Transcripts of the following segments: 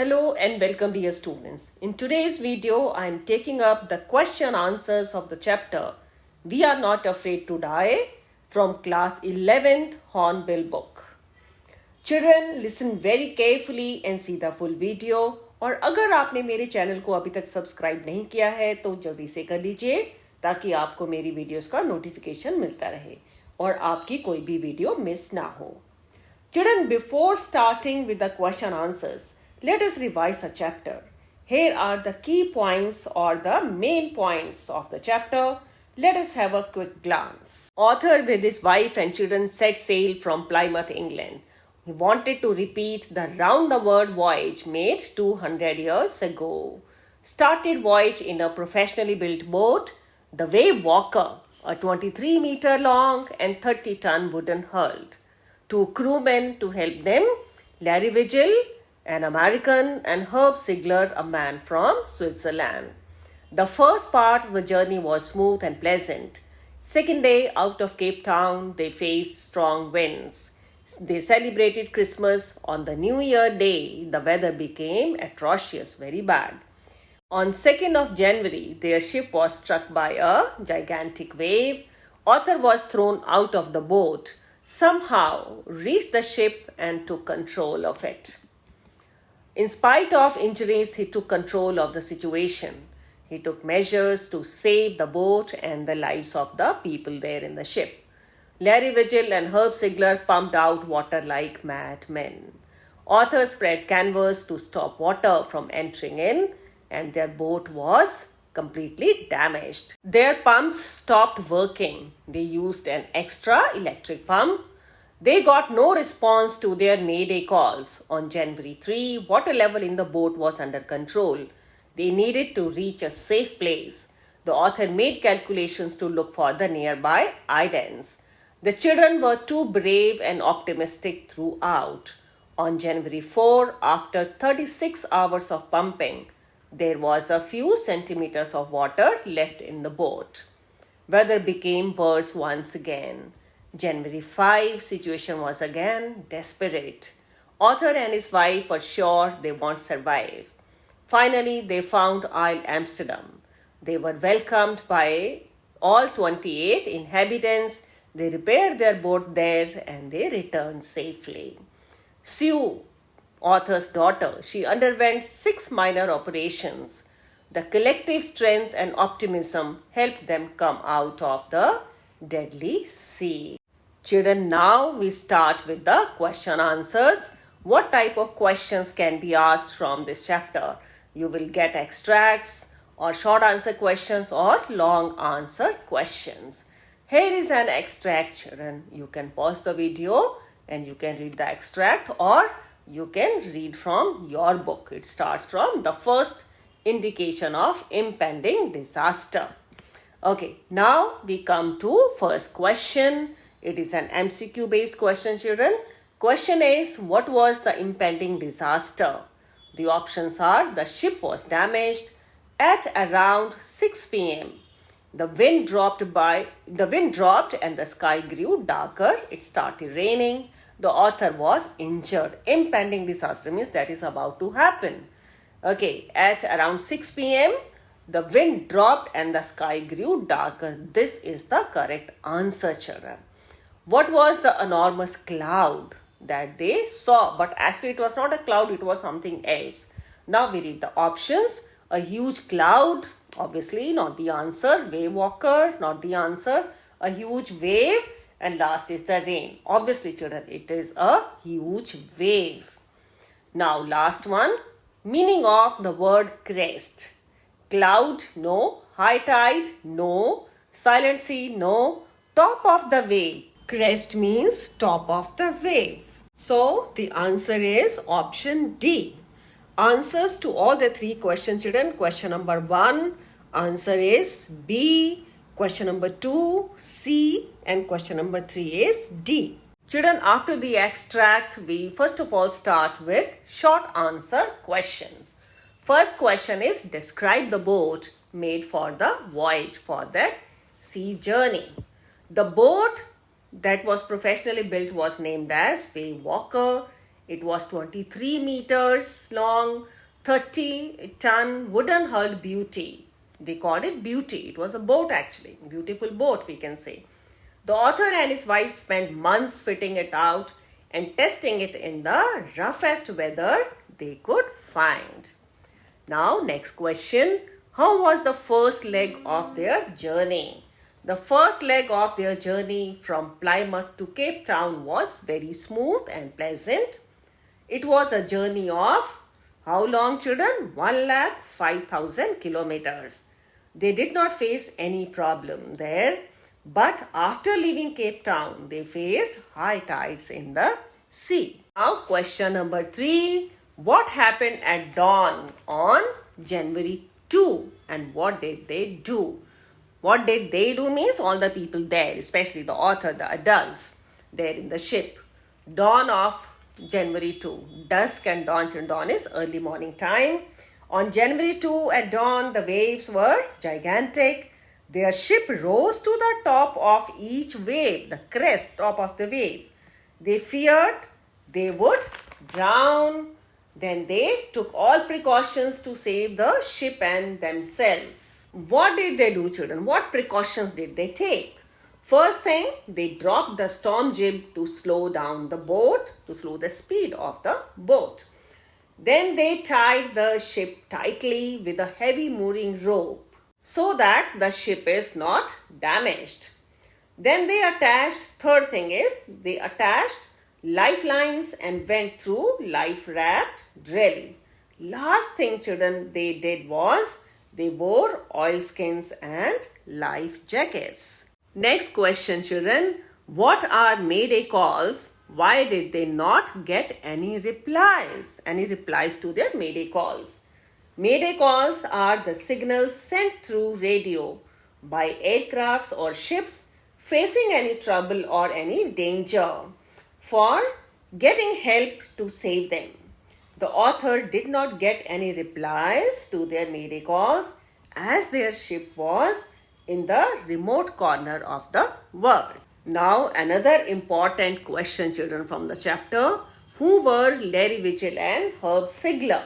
Hello and welcome dear students. In today's video, I am taking up the question answers of the chapter We Are Not Afraid to Die from class 11th Hornbill book. Children, listen very carefully and see the full video. और अगर आपने मेरे channel को अभी तक subscribe नहीं किया है तो जल्दी से कर लीजिए ताकि आपको मेरी वीडियोस का नोटिफिकेशन मिलता रहे और आपकी कोई भी वीडियो मिस ना हो. Children, before starting with the question answers, let us revise the chapter. Here are the key points or the main points of the chapter. Let us have a quick glance. Author with his wife and children set sail from Plymouth, England. He wanted to repeat the round-the-world voyage made 200 years ago. Started voyage in a professionally built boat, the Wave Walker, a 23-meter long and 30-ton wooden hull. Two crewmen to help them, Larry Vigil, an American, and Herb Sigler, a man from Switzerland. The first part of the journey was smooth and pleasant. Second day out of Cape Town, they faced strong winds. They celebrated Christmas. On the New Year day, the weather became atrocious, very bad. On 2nd of January, their ship was struck by a gigantic wave. Author was thrown out of the boat, somehow reached the ship and took control of it. In spite of injuries, he took control of the situation. He took measures to save the boat and the lives of the people there in the ship. Larry Vigil and Herb Sigler pumped out water like madmen. Author spread canvas to stop water from entering in, and their boat was completely damaged. Their pumps stopped working. They used an extra electric pump. They got no response to their mayday calls. On January 3, water level in the boat was under control. They needed to reach a safe place. The author made calculations to look for the nearby islands. The children were too brave and optimistic throughout. On January 4, after 36 hours of pumping, there was a few centimeters of water left in the boat. Weather became worse once again. January 5, situation was again desperate. Author and his wife were sure they won't survive. Finally, they found Isle Amsterdam. They were welcomed by all 28 inhabitants. They repaired their boat there and they returned safely. Sue, author's daughter, she underwent 6 minor operations. The collective strength and optimism helped them come out of the deadly sea. Children, now we start with the question answers. What type of questions can be asked from this chapter? You will get extracts or short answer questions or long answer questions. Here is an extract, children. You can pause the video and you can read the extract or you can read from your book. It starts from the first indication of impending disaster. Okay, now we come to first question. It is an MCQ based question, children. Question is, what was the impending disaster? The options are, the ship was damaged at around 6 p.m. The wind dropped and the sky grew darker. It started raining. The author was injured. Impending disaster means that is about to happen. Okay, at around 6 p.m., the wind dropped and the sky grew darker. This is the correct answer, children. What was the enormous cloud that they saw? But actually it was not a cloud, it was something else. Now we read the options. A huge cloud, obviously not the answer. Wave walker, not the answer. A huge wave, and last is the rain. Obviously, children, it is a huge wave. Now last one. Meaning of the word crest. Cloud, no. High tide, no. Silent sea, no. Top of the wave. Crest means top of the wave. So the answer is option D. Answers to all the 3 questions, children. Question number 1, answer is B. Question number 2, C. And question number 3 is D. Children, after the extract, we first of all start with short answer questions. First question is, describe the boat made for the voyage, for that sea journey. The boat that was professionally built was named as Wave Walker. It was 23 meters long, 30-ton wooden hulled beauty. They called it Beauty. It was a boat actually, beautiful boat we can say. The author and his wife spent months fitting it out and testing it in the roughest weather they could find. Now, next question. How was the first leg of their journey? The first leg of their journey from Plymouth to Cape Town was very smooth and pleasant. It was a journey of how long, children? 1,05,000 kilometers. They did not face any problem there, but after leaving Cape Town, they faced high tides in the sea. Now, question number 3. What happened at dawn on January 2 and what did they do? What did they do means all the people there, especially the author, the adults there in the ship. Dawn of January 2. Dusk and dawn. Dawn is early morning time. On January 2 at dawn, the waves were gigantic. Their ship rose to the top of each wave, the crest top of the wave. They feared they would drown. Then they took all precautions to save the ship and themselves. What did they do, children? What precautions did they take? First thing, they dropped the storm jib to slow down the boat, to slow the speed of the boat. Then they tied the ship tightly with a heavy mooring rope so that the ship is not damaged. Then they attached, third thing is, they attached lifelines and went through life raft drill. Last thing, children, they did was they wore oilskins and life jackets. Next question, children. What are mayday calls? Why did they not get any replies? Any replies to their mayday calls? Mayday calls are the signals sent through radio by aircrafts or ships facing any trouble or any danger for getting help to save them. The author did not get any replies to their mayday calls as their ship was in the remote corner of the world. Now, another important question, children, from the chapter. Who were Larry Vigil and Herb Sigler?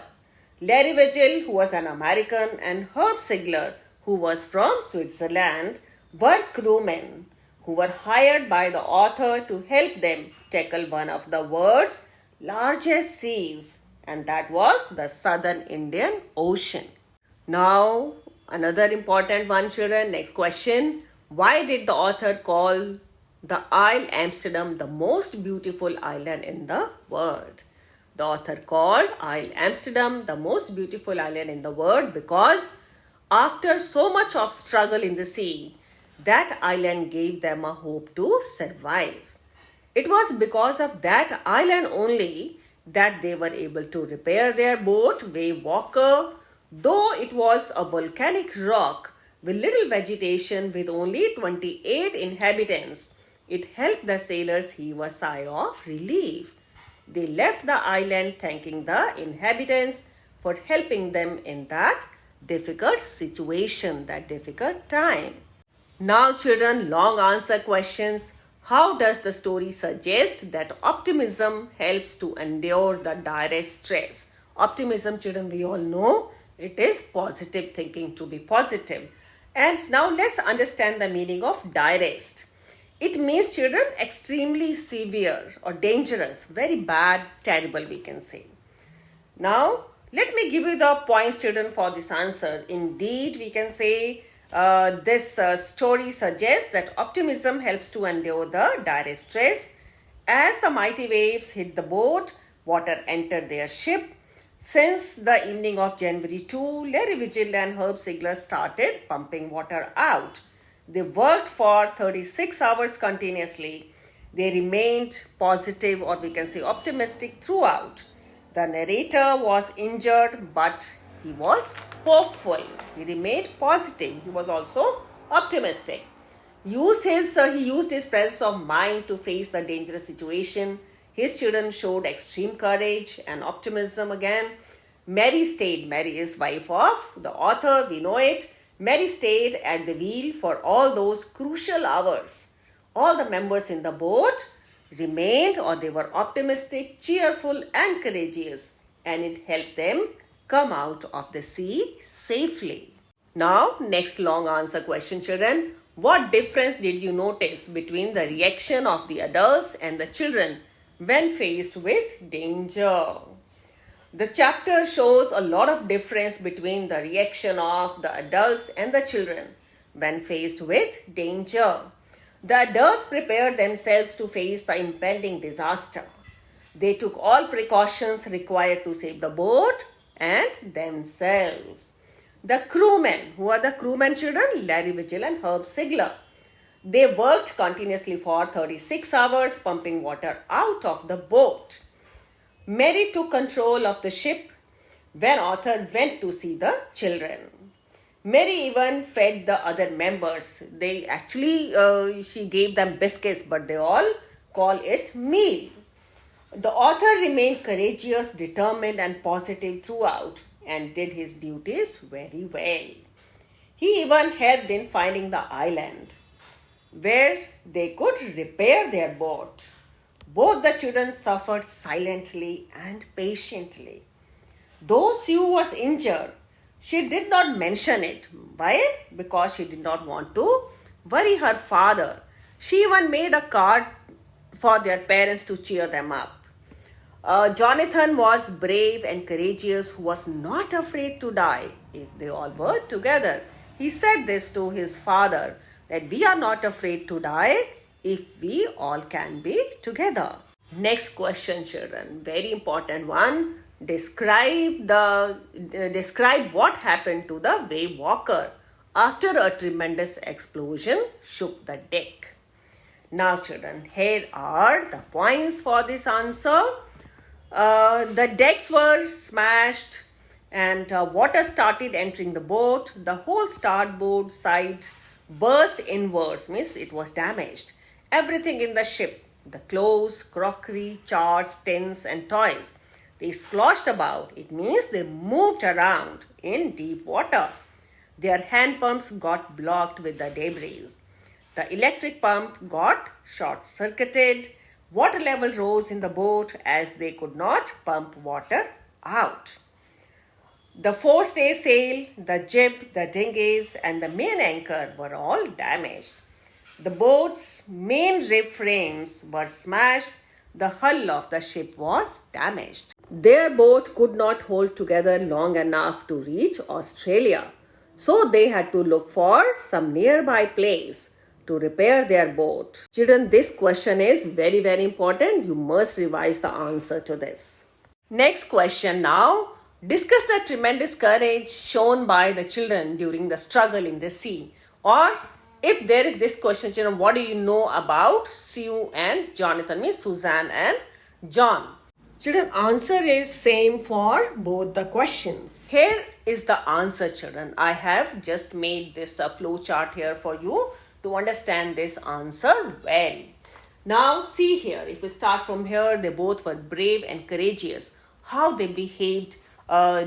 Larry Vigil, who was an American, and Herb Sigler, who was from Switzerland, were crewmen who were hired by the author to help them tackle one of the world's largest seas, and that was the Southern Indian Ocean. Now, another important one, children. Next question. Why did the author call the Isle Amsterdam the most beautiful island in the world? The author called Isle Amsterdam the most beautiful island in the world because after so much of struggle in the sea, that island gave them a hope to survive. It was because of that island only that they were able to repair their boat, Wave Walker. Though it was a volcanic rock with little vegetation with only 28 inhabitants, it helped the sailors heave a sigh of relief. They left the island thanking the inhabitants for helping them in that difficult situation, that difficult time. Now, children, long answer questions. How does the story suggest that optimism helps to endure the direst stress? Optimism, children, we all know it is positive thinking, to be positive. And now let's understand the meaning of direst. It means, children, extremely severe or dangerous, very bad, terrible, we can say. Now, let me give you the points, children, for this answer. Indeed, we can say this story suggests that optimism helps to endure the direst stress. As the mighty waves hit the boat, water entered their ship. Since the evening of January 2, Larry Vigil and Herb Sigler started pumping water out. They worked for 36 hours continuously. They remained positive, or we can say optimistic, throughout. The narrator was injured, but he was hopeful. He remained positive. He was also optimistic. He used his presence of mind to face the dangerous situation. His children showed extreme courage and optimism again. Mary stayed. Mary is wife of the author, we know it. Mary stayed at the wheel for all those crucial hours. All the members in the boat remained, or they were optimistic, cheerful, and courageous, and it helped them come out of the sea safely. Now, next long answer question, children. What difference did you notice between the reaction of the adults and the children when faced with danger? The chapter shows a lot of difference between the reaction of the adults and the children when faced with danger. The adults prepared themselves to face the impending disaster. They took all precautions required to save the boat and themselves. The crewmen, who are the crewmen children? Larry Vigil and Herb Sigler. They worked continuously for 36 hours pumping water out of the boat. Mary took control of the ship when Arthur went to see the children. Mary even fed the other members. She gave them biscuits, but they all call it meal. The author remained courageous, determined, and positive throughout and did his duties very well. He even helped in finding the island where they could repair their boat. Both the children suffered silently and patiently. Though Sue was injured, she did not mention it. Why? Because she did not want to worry her father. She even made a card for their parents to cheer them up. Jonathan was brave and courageous, who was not afraid to die if they all were together. He said this to his father, that we are not afraid to die if we all can be together. Next question, children, very important one. Describe what happened to the wave walker after a tremendous explosion shook the deck. Now, children, here are the points for this answer. The decks were smashed and water started entering the boat. The whole starboard side burst inwards, means it was damaged. Everything in the ship, the clothes, crockery, jars, tins and toys, they sloshed about. It means they moved around in deep water. Their hand pumps got blocked with the debris. The electric pump got short-circuited. Water level rose in the boat as they could not pump water out. The forestay, the jib, the dinghies, and the main anchor were all damaged. The boat's main rib frames were smashed. The hull of the ship was damaged. Their boat could not hold together long enough to reach Australia, so they had to look for some nearby place to repair their boat. Children, this question is very, very important. You must revise the answer to this. Next question now. Discuss the tremendous courage shown by the children during the struggle in the sea. Or if there is this question, children, what do you know about Sue and Jonathan, means Suzanne and John? Children, answer is same for both the questions. Here is the answer, children. I have just made this flow chart here for you to understand this answer well. Now see here, if we start from here, they both were brave and courageous. How they behaved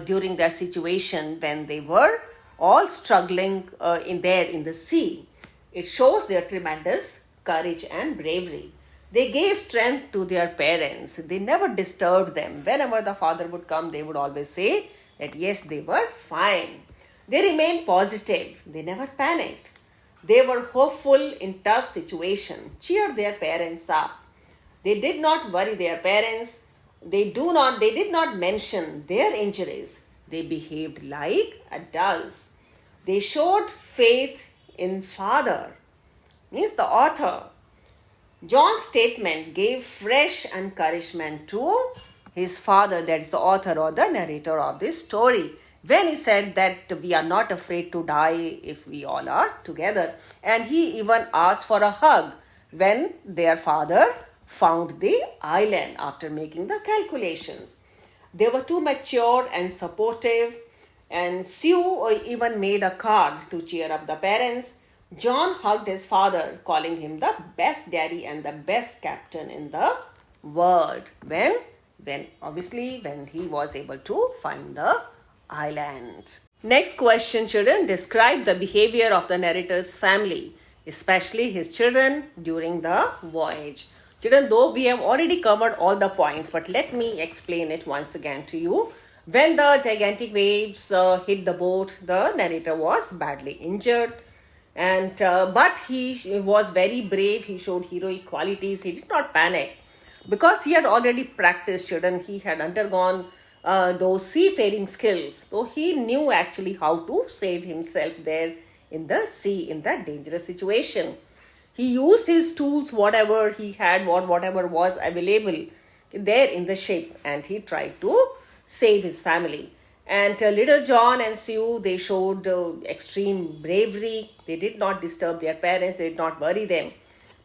during that situation when they were all struggling in the sea. It shows their tremendous courage and bravery. They gave strength to their parents. They never disturbed them. Whenever the father would come, they would always say that yes, they were fine. They remained positive. They never panicked. They were hopeful in tough situations, cheered their parents up. They did not worry their parents. They did not mention their injuries. They behaved like adults. They showed faith in father, means the author. John's statement gave fresh encouragement to his father, that is the author or the narrator of this story, when he said that we are not afraid to die if we all are together. And he even asked for a hug when their father found the island after making the calculations. They were too mature and supportive, and Sue even made a card to cheer up the parents. John hugged his father, calling him the best daddy and the best captain in the world when he was able to find the island. Next question, children. Describe the behavior of the narrator's family, especially his children, during the voyage. Children, though we have already covered all the points, but let me explain it once again to you. When the gigantic waves hit the boat, the narrator was badly injured, and but he was very brave. He showed heroic qualities. He did not panic because he had already practiced. Children, he had undergone those seafaring skills, so he knew actually how to save himself there in the sea in that dangerous situation. He used his tools, whatever he had, whatever was available there in the ship, and he tried to save his family. And little John and Sue, they showed extreme bravery. They did not disturb their parents, they did not worry them.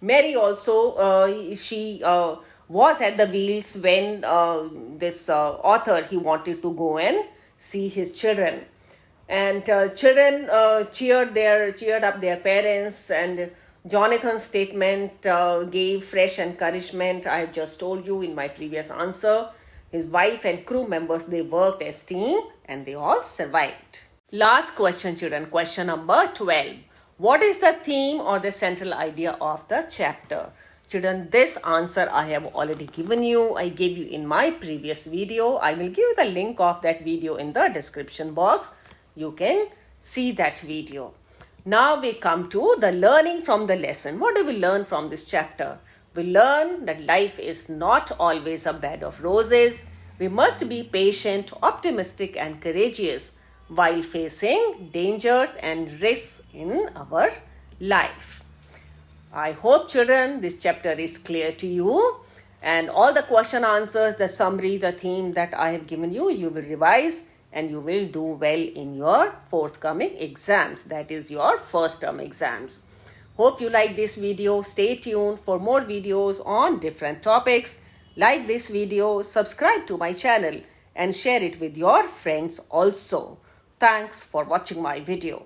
Mary also, she was at the wheels when this author, he wanted to go and see his children. And children cheered up their parents, and Jonathan's statement gave fresh encouragement. I have just told you in my previous answer. His wife and crew members, they worked as team and they all survived. Last question, children. Question number 12. What is the theme or the central idea of the chapter? Children, this answer I have already given you. I gave you in my previous video. I will give you the link of that video in the description box. You can see that video. Now we come to the learning from the lesson. What do we learn from this chapter? We learn that life is not always a bed of roses. We must be patient, optimistic, and courageous while facing dangers and risks in our life. I hope, children, this chapter is clear to you, and all the question answers, the summary, the theme that I have given you, you will revise and you will do well in your forthcoming exams, that is your first term exams. Hope you like this video. Stay tuned for more videos on different topics. Like this video, subscribe to my channel and share it with your friends also. Thanks for watching my video.